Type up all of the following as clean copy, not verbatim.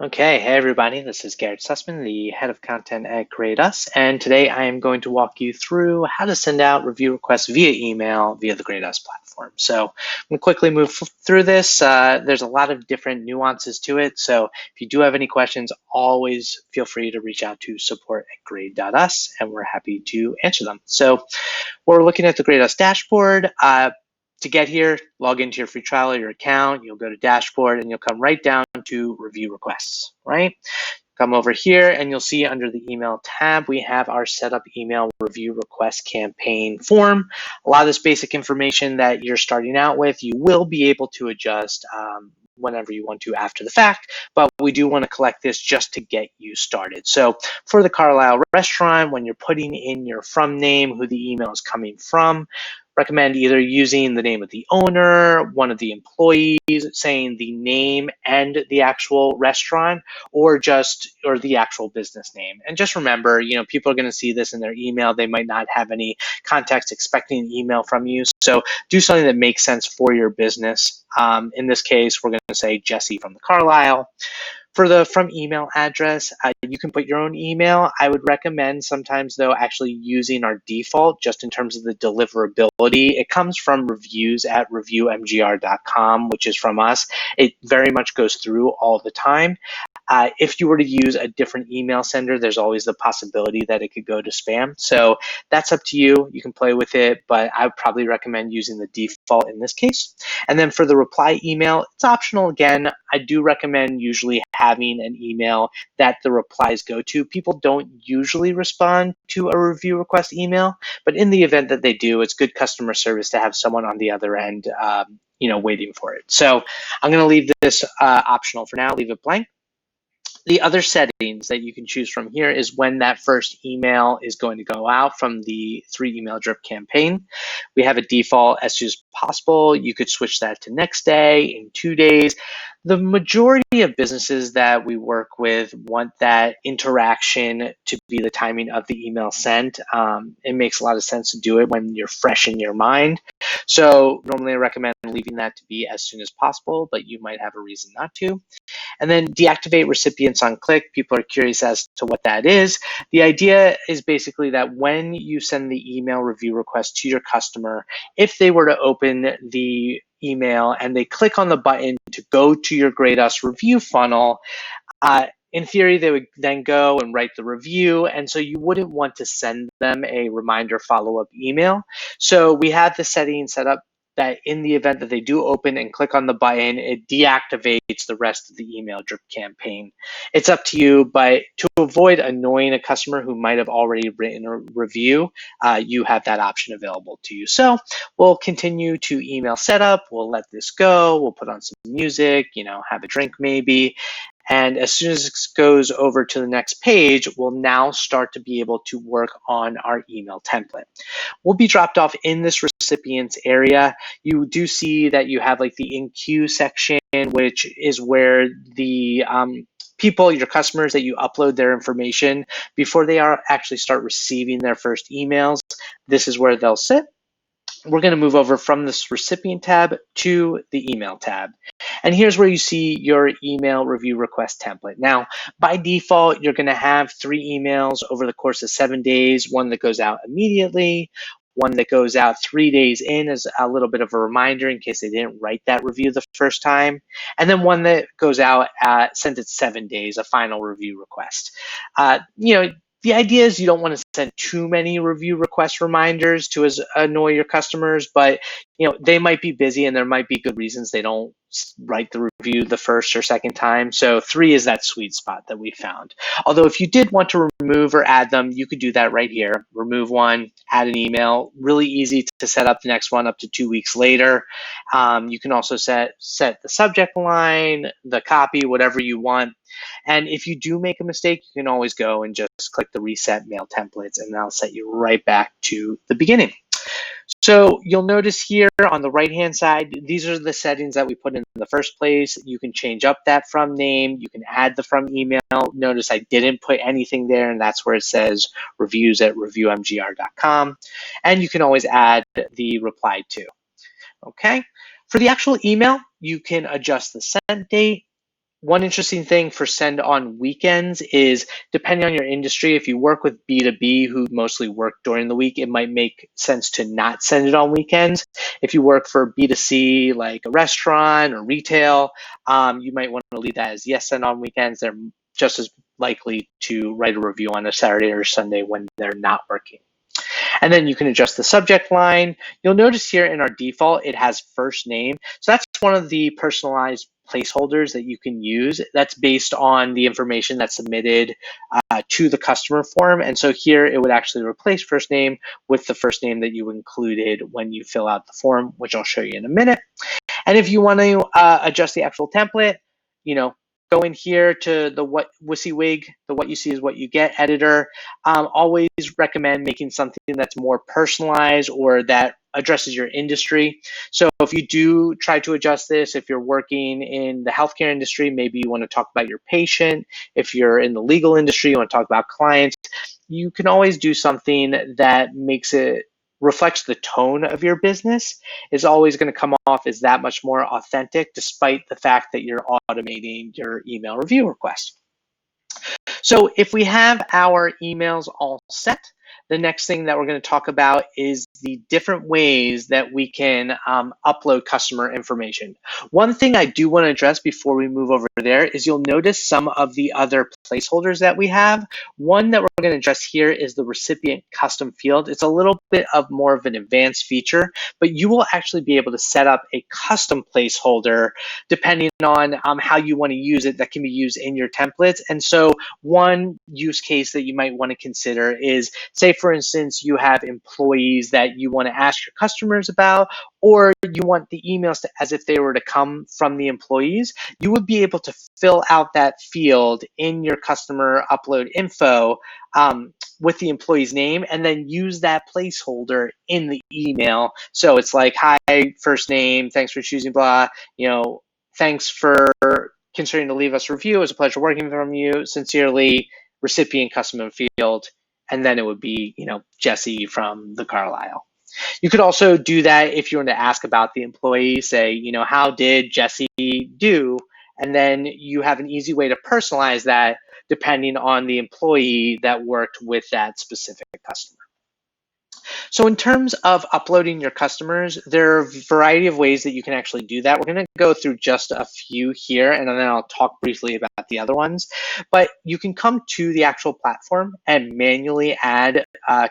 Okay, hey everybody, this is Garrett Sussman, the head of content at Grade Us, and today I am going to walk you through how to send out review requests via email via the Grade Us platform. So I'm going to quickly move through this. There's a lot of different nuances to it, so if you do have any questions, always feel free to reach out to support@grade.us, and we're happy to answer them. So we're looking at the Grade Us dashboard. To get here, log into your free trial or your account. You'll go to dashboard and you'll come right down to review requests, right? Come over here and you'll see under the email tab, we have our setup email review request campaign form. A lot of this basic information that you're starting out with, you will be able to adjust whenever you want to after the fact, but we do want to collect this just to get you started. So for the Carlisle restaurant, when you're putting in your from name, who the email is coming from, recommend either using the name of the owner, one of the employees, saying the name and the actual restaurant, or the actual business name. And just remember, people are going to see this in their email. They might not have any context expecting an email from you. So do something that makes sense for your business. In this case, we're going to say Jesse from the Carlisle. For the from email address, you can put your own email. I would recommend sometimes, though, actually using our default just in terms of the deliverability. It comes from reviews@reviewmgr.com, which is from us. It very much goes through all the time. If you were to use a different email sender, there's always the possibility that it could go to spam. So that's up to you. You can play with it, but I would probably recommend using the default in this case. And then for the reply email, it's optional again. I do recommend usually having an email that the replies go to. People don't usually respond to a review request email, but in the event that they do, it's good customer service to have someone on the other end waiting for it. So I'm going to leave this optional for now, leave it blank. The other settings that you can choose from here is when that first email is going to go out from the 3 email drip campaign. We have a default as soon as possible. You could switch that to next day, in 2 days. The majority of businesses that we work with want that interaction to be the timing of the email sent. It makes a lot of sense to do it when you're fresh in your mind. So normally I recommend leaving that to be as soon as possible, but you might have a reason not to. And then deactivate recipients on click. People are curious as to what that is. The idea is basically that when you send the email review request to your customer, if they were to open the email and they click on the button to go to your Grade Us review funnel, in theory, they would then go and write the review, and so you wouldn't want to send them a reminder follow-up email. So we have the setting set up that in the event that they do open and click on the button, it deactivates the rest of the email drip campaign. It's up to you, but to avoid annoying a customer who might have already written a review, you have that option available to you. So we'll continue to email setup. We'll let this go. We'll put on some music, have a drink maybe. And as soon as it goes over to the next page, we'll now start to be able to work on our email template. We'll be dropped off in this recipients area. You do see that you have like the in queue section, which is where the people, your customers, that you upload their information before they actually start receiving their first emails. This is where they'll sit. We're going to move over from this recipient tab to the email tab. And here's where you see your email review request template. Now, by default, you're going to have 3 emails over the course of 7 days, one that goes out immediately, one that goes out 3 days in as a little bit of a reminder in case they didn't write that review the first time, and then one that goes out sent at 7 days, a final review request. The idea is you don't want to send too many review request reminders to annoy your customers, but they might be busy and there might be good reasons they don't write the review the first or second time. So 3 is that sweet spot that we found. Although if you did want to remove or add them, you could do that right here. Remove one, add an email. Really easy to set up the next one up to 2 weeks later. You can also set the subject line, the copy, whatever you want. And if you do make a mistake, you can always go and just click the reset mail templates and that'll set you right back to the beginning. So you'll notice here on the right-hand side, these are the settings that we put in the first place. You can change up that from name. You can add the from email. Notice I didn't put anything there, and that's where it says reviews@reviewmgr.com. And you can always add the reply to. Okay. For the actual email, you can adjust the send date. One interesting thing for send on weekends is, depending on your industry, if you work with B2B who mostly work during the week, it might make sense to not send it on weekends. If you work for B2C, like a restaurant or retail, you might want to leave that as yes, send on weekends. They're just as likely to write a review on a Saturday or Sunday when they're not working. And then you can adjust the subject line. You'll notice here in our default, it has first name. So that's one of the personalized placeholders that you can use. That's based on the information that's submitted to the customer form. And so here it would actually replace first name with the first name that you included when you fill out the form, which I'll show you in a minute. And if you want to adjust the actual template, you know, go in here to the WYSIWYG, the what you see is what you get editor. Always recommend making something that's more personalized or that addresses your industry. So if you do try to adjust this, if you're working in the healthcare industry, maybe you want to talk about your patient. If you're in the legal industry, you want to talk about clients. You can always do something that makes it reflects the tone of your business. Is always going to come off as that much more authentic, despite the fact that you're automating your email review request. So if we have our emails all set, the next thing that we're going to talk about is the different ways that we can upload customer information. One thing I do want to address before we move over there is you'll notice some of the other placeholders that we have. One that we're going to address here is the recipient custom field. It's a little bit of more of an advanced feature, but you will actually be able to set up a custom placeholder depending on how you want to use it that can be used in your templates. And so one use case that you might want to consider is, say, for instance, you have employees that you want to ask your customers about, or you want the emails to, as if they were to come from the employees. You would be able to fill out that field in your customer upload info with the employee's name, and then use that placeholder in the email. So it's like, hi, first name, thanks for choosing blah, thanks for considering to leave us a review. It was a pleasure working from you. Sincerely, recipient custom field. And then it would be, Jesse from the Carlisle. You could also do that if you want to ask about the employee, say, how did Jesse do? And then you have an easy way to personalize that depending on the employee that worked with that specific customer. So in terms of uploading your customers, there are a variety of ways that you can actually do that. We're going to go through just a few here, and then I'll talk briefly about the other ones. But you can come to the actual platform and manually add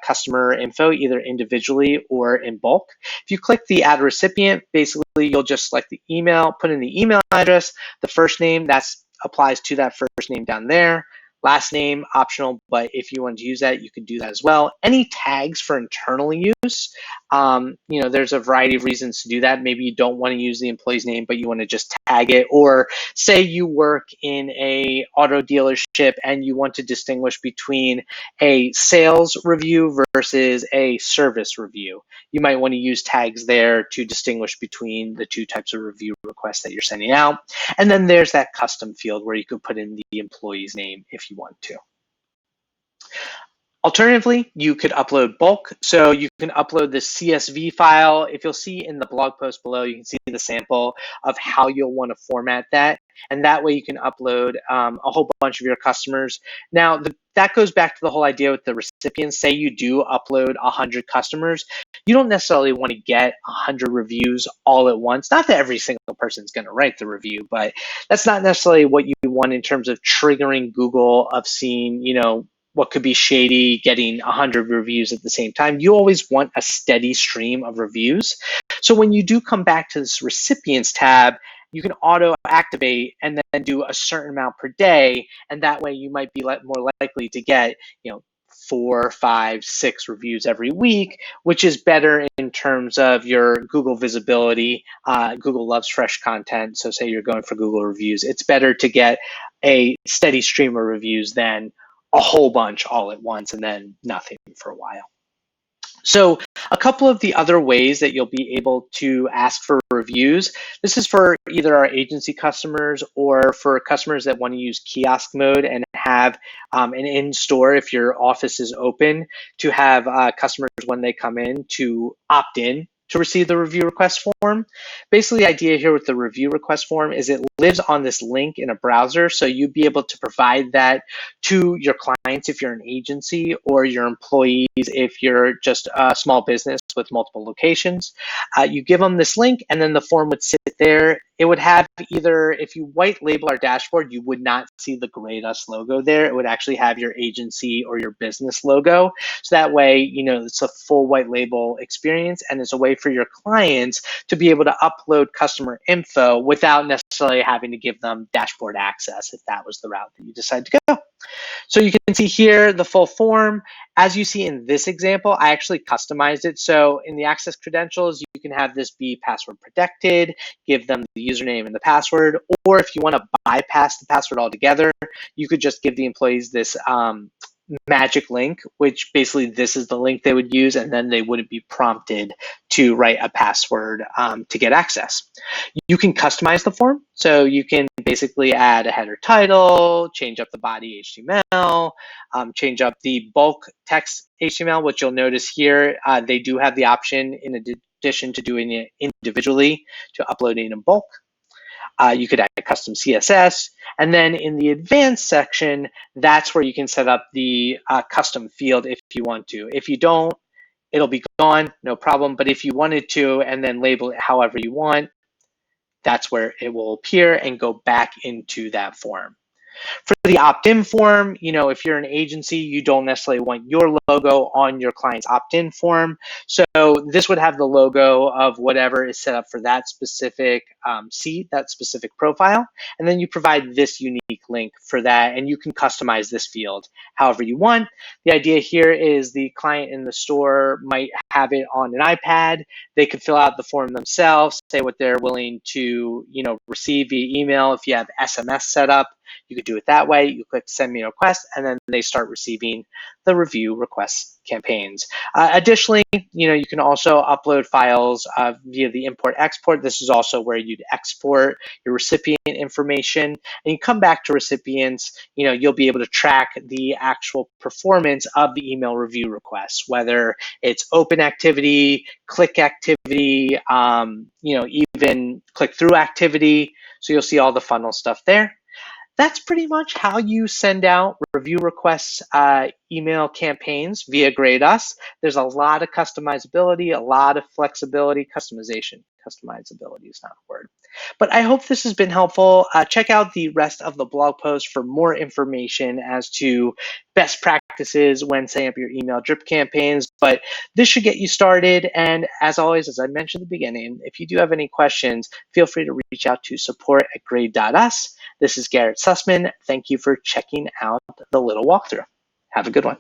customer info, either individually or in bulk. If you click the add recipient, basically you'll just select the email, put in the email address, the first name, that applies to that first name down there. Last name, optional, but if you want to use that, you can do that as well. Any tags for internal use, there's a variety of reasons to do that. Maybe you don't want to use the employee's name, but you want to just tag it. Or say you work in a auto dealership and you want to distinguish between a sales review versus a service review. You might want to use tags there to distinguish between the two types of review requests that you're sending out. And then there's that custom field where you could put in the employee's name if you want to. Alternatively, you could upload bulk. So you can upload the CSV file. If you'll see in the blog post below, you can see the sample of how you'll want to format that. And that way you can upload a whole bunch of your customers. Now, that goes back to the whole idea with the recipients. Say you do upload 100 customers. You don't necessarily want to get 100 reviews all at once. Not that every single person is going to write the review, but that's not necessarily what you want in terms of triggering Google of seeing, what could be shady, getting 100 reviews at the same time. You always want a steady stream of reviews. So when you do come back to this recipients tab, you can auto activate and then do a certain amount per day. And that way you might be more likely to get, 4, 5, 6 reviews every week, which is better in terms of your Google visibility. Google loves fresh content. So say you're going for Google reviews, it's better to get a steady stream of reviews than a whole bunch all at once and then nothing for a while. So a couple of the other ways that you'll be able to ask for reviews, this is for either our agency customers or for customers that want to use kiosk mode and have an in-store, if your office is open, to have customers when they come in to opt in to receive the review request form. Basically, the idea here with the review request form is it lives on this link in a browser, so you'd be able to provide that to your clients if you're an agency, or your employees if you're just a small business with multiple locations. You give them this link, and then the form would sit there. It would have either, if you white label our dashboard, you would not see the Grade Us logo there. It would actually have your agency or your business logo. So that way, it's a full white label experience, and it's a way for your clients to be able to upload customer info without necessarily having to give them dashboard access if that was the route that you decide to go. So you can see here the full form. As you see in this example, I actually customized it. So in the access credentials, you can have this be password protected, give them the username and the password, or if you want to bypass the password altogether, you could just give the employees this magic link, which basically this is the link they would use, and then they wouldn't be prompted to write a password to get access. You can customize the form, so you can basically add a header title, change up the body HTML, change up the bulk text HTML, which you'll notice here, they do have the option in addition to doing it individually to uploading in bulk. You could add custom CSS. And then in the advanced section, that's where you can set up the custom field if you want to. If you don't, it'll be gone, no problem. But if you wanted to and then label it however you want, that's where it will appear and go back into that form. For the opt-in form, if you're an agency, you don't necessarily want your logo on your client's opt-in form. So this would have the logo of whatever is set up for that specific seat, that specific profile. And then you provide this unique link for that, and you can customize this field however you want. The idea here is the client in the store might have it on an iPad. They could fill out the form themselves, say what they're willing to receive via email. If you have SMS set up, you could do it that way. You click send me a request, and then they start receiving the review request campaigns. Additionally, you can also upload files via the import export. This is also where you'd export your recipient information, and you come back to recipients. You'll be able to track the actual performance of the email review requests, whether it's open activity, click activity, even click through activity. So you'll see all the funnel stuff there. That's pretty much how you send out review requests email campaigns via Grade Us. There's a lot of customizability, a lot of flexibility. Customizability is not a word. But I hope this has been helpful. Check out the rest of the blog post for more information as to best practices when setting up your email drip campaigns. But this should get you started. And as always, as I mentioned at the beginning, if you do have any questions, feel free to reach out to support@grade.us. This is Garrett Sussman. Thank you for checking out the little walkthrough. Have a good one.